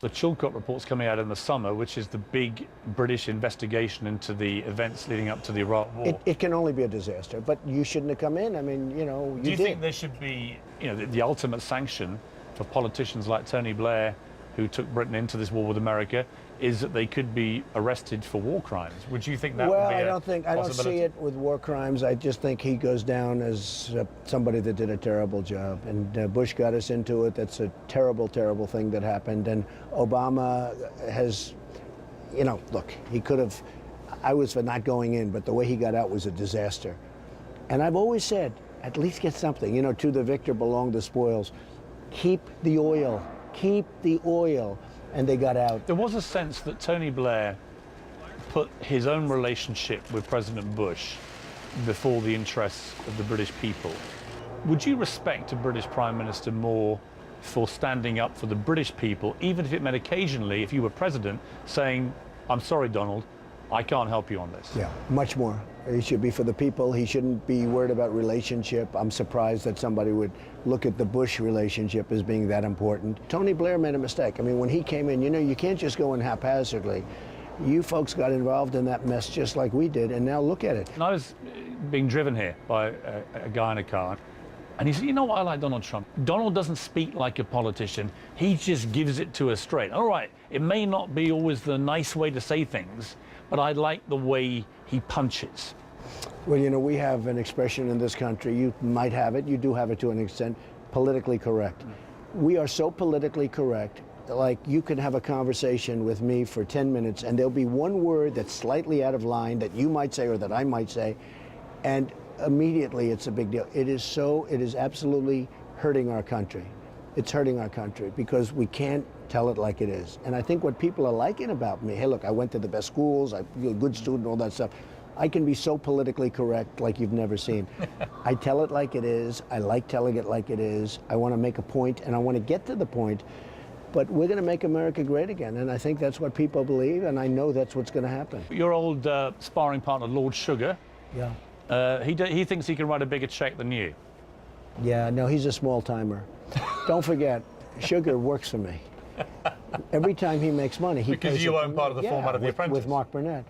The Chilcot report's coming out in the summer, which is the big British investigation into the events leading up to the Iraq War. It can only be a disaster, but you shouldn't have come in. I mean, you know, Do you think there should be, the ultimate sanction for politicians like Tony Blair, who took Britain into this war with America, is that they could be arrested for war crimes? Would you think that would be a possibility? I don't see it with war crimes. I just think he goes down as somebody that did a terrible job. And Bush got us into it. That's a terrible, terrible thing that happened. And Obama has, look, he could have, I was for not going in, but the way he got out was a disaster. And I've always said, at least get something, to the victor belong the spoils. Keep the oil. Keep the oil. And they got out. There was a sense that Tony Blair put his own relationship with President Bush before the interests of the British people. Would you respect a British Prime Minister more for standing up for the British people, even if it meant occasionally, if you were president, saying, I'm sorry, Donald, I can't help you on this? Yeah, much more. He should be for the people. He shouldn't be worried about relationship. I'm surprised that somebody would look at the Bush relationship as being that important. Tony Blair made a mistake. I mean, when he came in, you can't just go in haphazardly. You folks got involved in that mess just like we did, and now look at it. And I was being driven here by a guy in a car, and he said, you know what I like Donald Trump? Donald doesn't speak like a politician. He just gives it to us straight. All right, it may not be always the nice way to say things, but I like the way he punches. Well, we have an expression in this country, you might have it, you do have it to an extent, politically correct. We are so politically correct, like you can have a conversation with me for 10 minutes and there'll be one word that's slightly out of line that you might say or that I might say, and immediately it's a big deal. It is absolutely hurting our country. It's hurting our country because we can't tell it like it is. And I think what people are liking about me, hey, look, I went to the best schools, I'm a good student, all that stuff. I can be so politically correct like you've never seen. I tell it like it is. I like telling it like it is. I want to make a point, and I want to get to the point. But we're going to make America great again, and I think that's what people believe, and I know that's what's going to happen. Your old sparring partner, Lord Sugar, yeah, he thinks he can write a bigger check than you. Yeah, no, he's a small-timer. Don't forget, Sugar works for me. Every time he makes money, he because pays you it own part of the format of The Apprentice. with Mark Burnett.